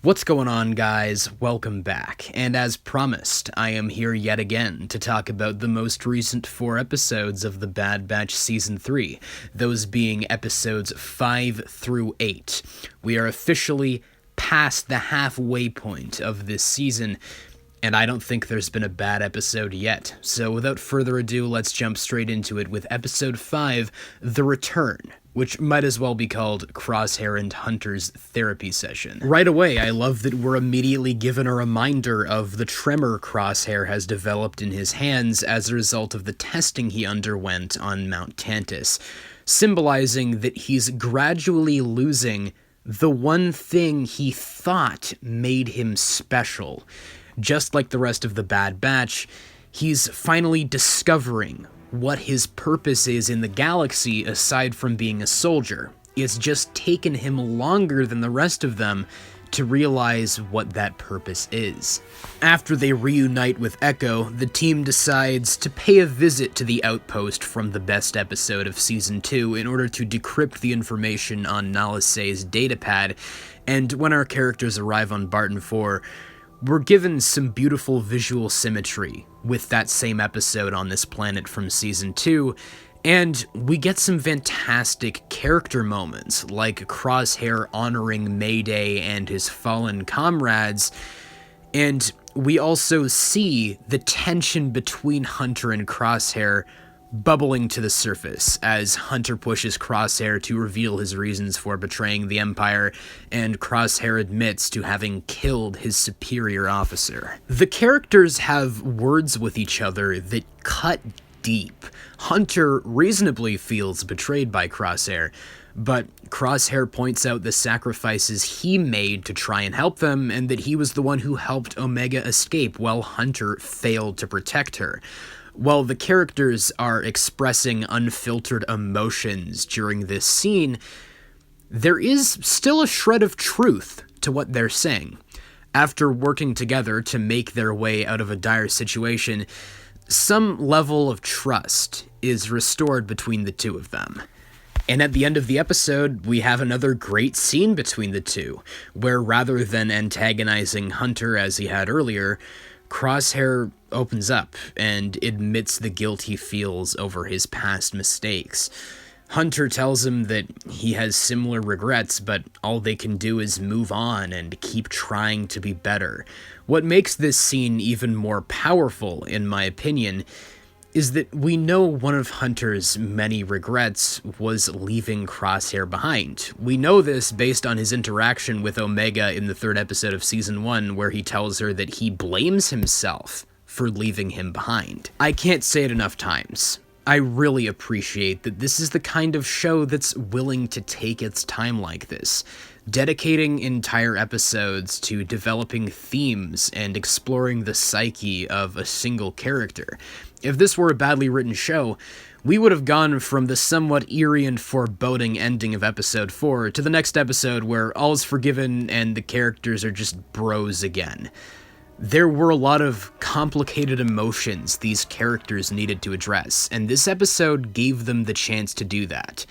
What's going on, guys? Welcome back. And as promised, I am here yet again to talk about the most recent 4 episodes of The Bad Batch Season 3, those being episodes 5 through 8. We are officially past the halfway point of this season, and I don't think there's been a bad episode yet. So without further ado, let's jump straight into it with Episode 5, The Return, which might as well be called Crosshair and Hunter's therapy session. Right away, I love that we're immediately given a reminder of the tremor Crosshair has developed in his hands as a result of the testing he underwent on Mount Tantus, symbolizing that he's gradually losing the one thing he thought made him special. Just like the rest of the Bad Batch, he's finally discovering what his purpose is in the galaxy aside from being a soldier. It's just taken him longer than the rest of them to realize what that purpose is. After they reunite with Echo, the team decides to pay a visit to the outpost from the best episode of Season 2 in order to decrypt the information on Nala Se's datapad, and when our characters arrive on Barton 4, we're given some beautiful visual symmetry with that same episode on this planet from Season 2, and we get some fantastic character moments, like Crosshair honoring Mayday and his fallen comrades, and we also see the tension between Hunter and Crosshair bubbling to the surface as Hunter pushes Crosshair to reveal his reasons for betraying the Empire, and Crosshair admits to having killed his superior officer. The characters have words with each other that cut deep. Hunter reasonably feels betrayed by Crosshair, but Crosshair points out the sacrifices he made to try and help them, and that he was the one who helped Omega escape while Hunter failed to protect her. While the characters are expressing unfiltered emotions during this scene, there is still a shred of truth to what they're saying. After working together to make their way out of a dire situation, some level of trust is restored between the two of them. And at the end of the episode, we have another great scene between the two, where rather than antagonizing Hunter as he had earlier, Crosshair opens up and admits the guilt he feels over his past mistakes. Hunter tells him that he has similar regrets, but all they can do is move on and keep trying to be better. What makes this scene even more powerful, in my opinion, is that we know one of Hunter's many regrets was leaving Crosshair behind. We know this based on his interaction with Omega in the 3rd episode of Season 1, where he tells her that he blames himself for leaving him behind. I can't say it enough times. I really appreciate that this is the kind of show that's willing to take its time like this, dedicating entire episodes to developing themes and exploring the psyche of a single character. If this were a badly written show, we would have gone from the somewhat eerie and foreboding ending of Episode 4 to the next episode where all's forgiven and the characters are just bros again. There were a lot of complicated emotions these characters needed to address, and this episode gave them the chance to do that.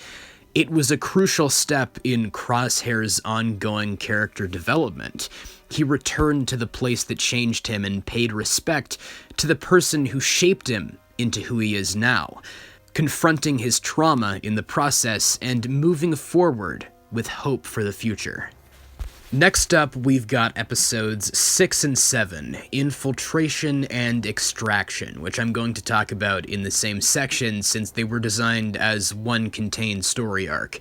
It was a crucial step in Crosshair's ongoing character development. He returned to the place that changed him and paid respect to the person who shaped him into who he is now, confronting his trauma in the process and moving forward with hope for the future. Next up, we've got episodes 6 and 7, Infiltration and Extraction, which I'm going to talk about in the same section since they were designed as one contained story arc.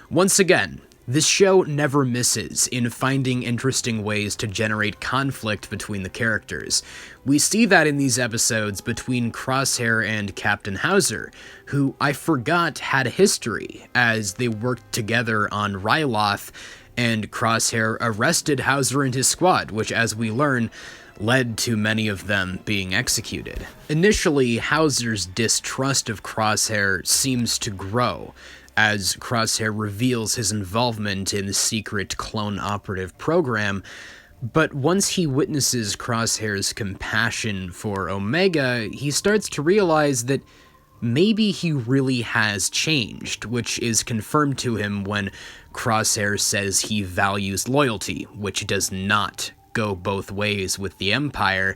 Once again, this show never misses in finding interesting ways to generate conflict between the characters. We see that in these episodes between Crosshair and Captain Hauser, who I forgot had a history as they worked together on Ryloth, and Crosshair arrested Hauser and his squad, which, as we learn, led to many of them being executed. Initially, Hauser's distrust of Crosshair seems to grow, as Crosshair reveals his involvement in the secret clone operative program, but once he witnesses Crosshair's compassion for Omega, he starts to realize that maybe he really has changed, which is confirmed to him when Crosshair says he values loyalty, which does not go both ways with the Empire.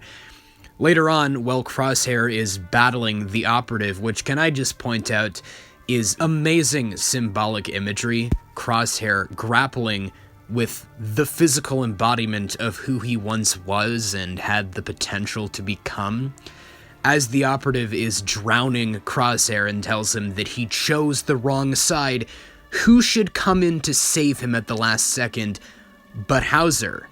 Later on, while Crosshair is battling the Operative, which, can I just point out, is amazing symbolic imagery, Crosshair grappling with the physical embodiment of who he once was and had the potential to become. As the Operative is drowning Crosshair and tells him that he chose the wrong side, who should come in to save him at the last second but Hauser?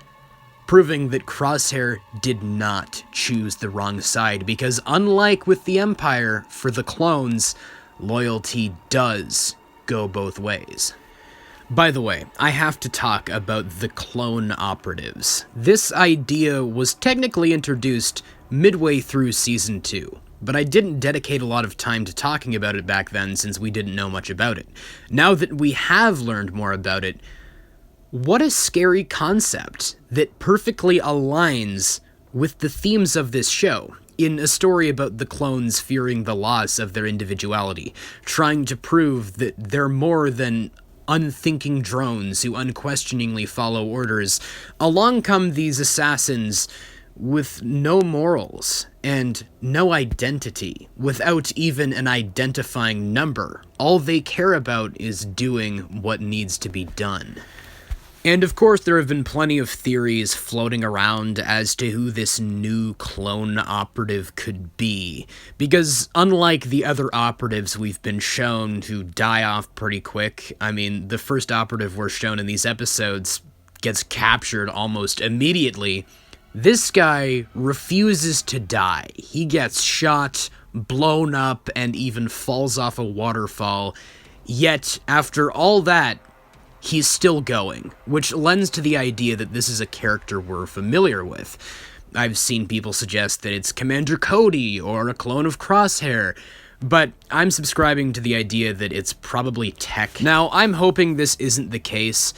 Proving that Crosshair did not choose the wrong side, because unlike with the Empire, for the clones, loyalty does go both ways. By the way, I have to talk about the clone operatives. This idea was technically introduced midway through Season 2, but I didn't dedicate a lot of time to talking about it back then since we didn't know much about it. Now that we have learned more about it, what a scary concept that perfectly aligns with the themes of this show. In a story about the clones fearing the loss of their individuality, trying to prove that they're more than unthinking drones who unquestioningly follow orders, along come these assassins with no morals and no identity, without even an identifying number. All they care about is doing what needs to be done. And of course, there have been plenty of theories floating around as to who this new clone operative could be, because unlike the other operatives we've been shown to die off pretty quick, I mean, the first operative we're shown in these episodes gets captured almost immediately, this guy refuses to die. He gets shot, blown up, and even falls off a waterfall, yet after all that, he's still going, which lends to the idea that this is a character we're familiar with. I've seen people suggest that it's Commander Cody or a clone of Crosshair, but I'm subscribing to the idea that it's probably Tech. Now, I'm hoping this isn't the case,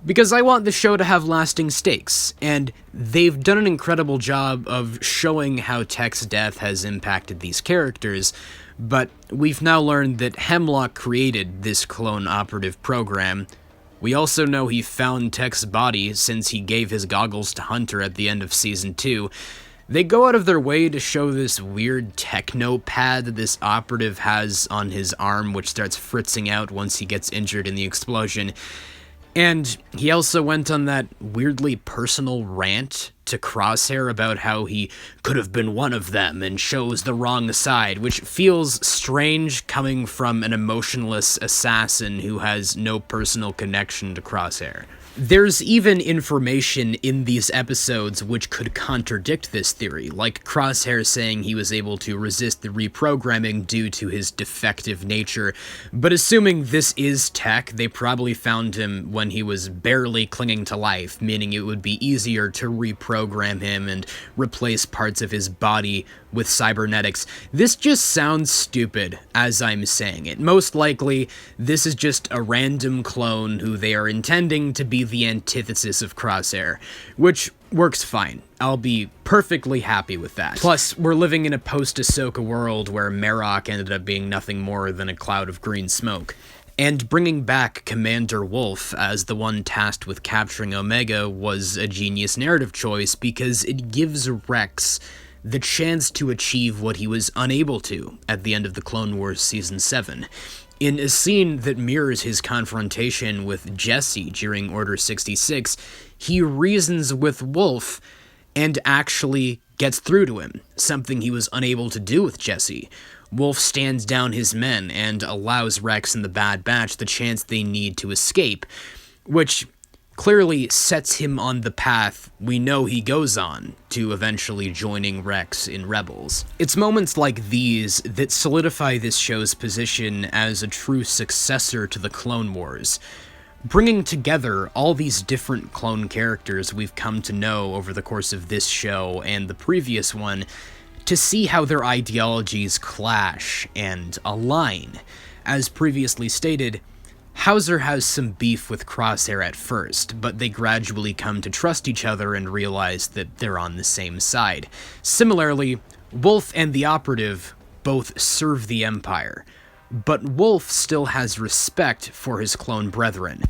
because I want the show to have lasting stakes, and they've done an incredible job of showing how Tech's death has impacted these characters, but we've now learned that Hemlock created this clone operative program. We also know he found Tech's body since he gave his goggles to Hunter at the end of Season 2. They go out of their way to show this weird techno pad that this operative has on his arm, which starts fritzing out once he gets injured in the explosion. And he also went on that weirdly personal rant to Crosshair about how he could have been one of them and chose the wrong side, which feels strange coming from an emotionless assassin who has no personal connection to Crosshair. There's even information in these episodes which could contradict this theory, like Crosshair saying he was able to resist the reprogramming due to his defective nature, but assuming this is Tech, they probably found him when he was barely clinging to life, meaning it would be easier to reprogram him and replace parts of his body with cybernetics. This just sounds stupid as I'm saying it. Most likely, this is just a random clone who they are intending to be the antithesis of Crosshair, which works fine. I'll be perfectly happy with that. Plus, we're living in a post-Ahsoka world where Marok ended up being nothing more than a cloud of green smoke. And bringing back Commander Wolf as the one tasked with capturing Omega was a genius narrative choice because it gives Rex the chance to achieve what he was unable to at the end of the Clone Wars Season 7. In a scene that mirrors his confrontation with Jesse during Order 66, he reasons with Wolf and actually gets through to him, something he was unable to do with Jesse. Wolf stands down his men and allows Rex and the Bad Batch the chance they need to escape, which clearly sets him on the path we know he goes on to eventually joining Rex in Rebels. It's moments like these that solidify this show's position as a true successor to the Clone Wars, bringing together all these different clone characters we've come to know over the course of this show and the previous one to see how their ideologies clash and align. As previously stated, Hauser has some beef with Crosshair at first, but they gradually come to trust each other and realize that they're on the same side. Similarly, Wolf and the Operative both serve the Empire, but Wolf still has respect for his clone brethren.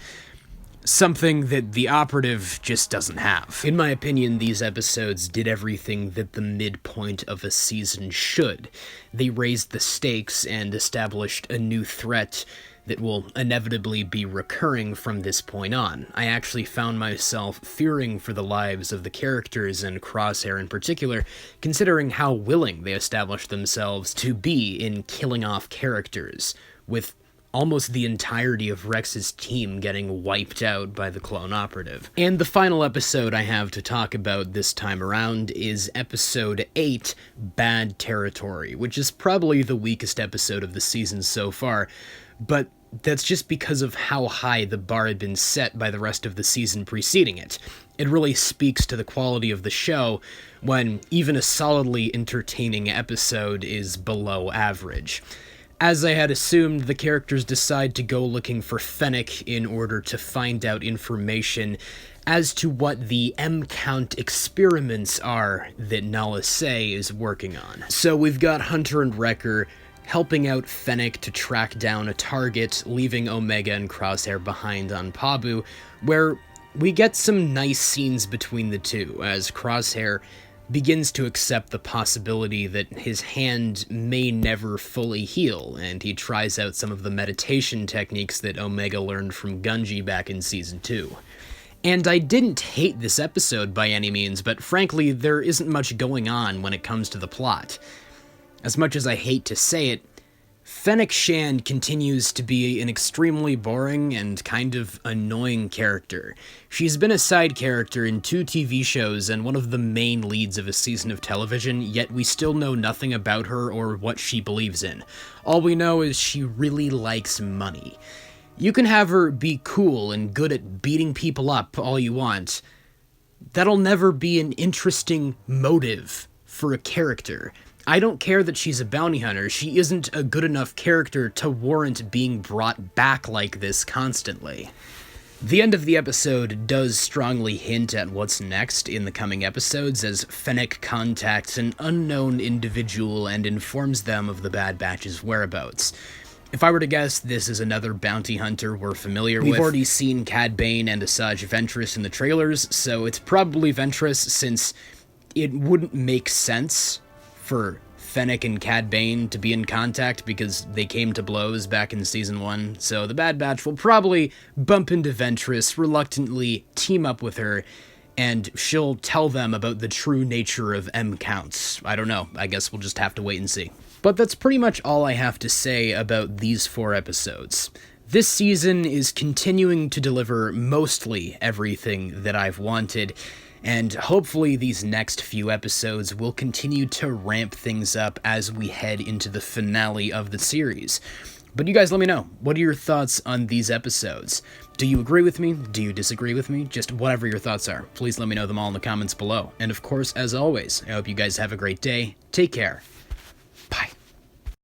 Something that the operative just doesn't have. In my opinion, these episodes did everything that the midpoint of a season should. They raised the stakes and established a new threat that will inevitably be recurring from this point on. I actually found myself fearing for the lives of the characters, and Crosshair in particular, considering how willing they established themselves to be in killing off characters, with almost the entirety of Rex's team getting wiped out by the clone operative. And the final episode I have to talk about this time around is episode 8, Bad Territory, which is probably the weakest episode of the season so far, but that's just because of how high the bar had been set by the rest of the season preceding it. It really speaks to the quality of the show when even a solidly entertaining episode is below average. As I had assumed, the characters decide to go looking for Fennec in order to find out information as to what the M-count experiments are that Nala Se is working on. So we've got Hunter and Wrecker helping out Fennec to track down a target, leaving Omega and Crosshair behind on Pabu, where we get some nice scenes between the two, as Crosshair begins to accept the possibility that his hand may never fully heal, and he tries out some of the meditation techniques that Omega learned from Gunji back in Season 2. And I didn't hate this episode by any means, but frankly, there isn't much going on when it comes to the plot. As much as I hate to say it, Fennec Shand continues to be an extremely boring and kind of annoying character. She's been a side character in 2 TV shows and one of the main leads of a season of television, yet we still know nothing about her or what she believes in. All we know is she really likes money. You can have her be cool and good at beating people up all you want. That'll never be an interesting motive for a character. I don't care that she's a bounty hunter, she isn't a good enough character to warrant being brought back like this constantly. The end of the episode does strongly hint at what's next in the coming episodes, as Fennec contacts an unknown individual and informs them of the Bad Batch's whereabouts. If I were to guess, this is another bounty hunter we're familiar with. We've already seen Cad Bane and Asajj Ventress in the trailers, so it's probably Ventress, since it wouldn't make sense for Fennec and Cad Bane to be in contact because they came to blows back in Season 1, so the Bad Batch will probably bump into Ventress, reluctantly team up with her, and she'll tell them about the true nature of M-counts. I don't know, I guess we'll just have to wait and see. But that's pretty much all I have to say about these 4 episodes. This season is continuing to deliver mostly everything that I've wanted, and hopefully these next few episodes will continue to ramp things up as we head into the finale of the series. But you guys let me know, what are your thoughts on these episodes? Do you agree with me? Do you disagree with me? Just whatever your thoughts are. Please let me know them all in the comments below. And of course, as always, I hope you guys have a great day. Take care.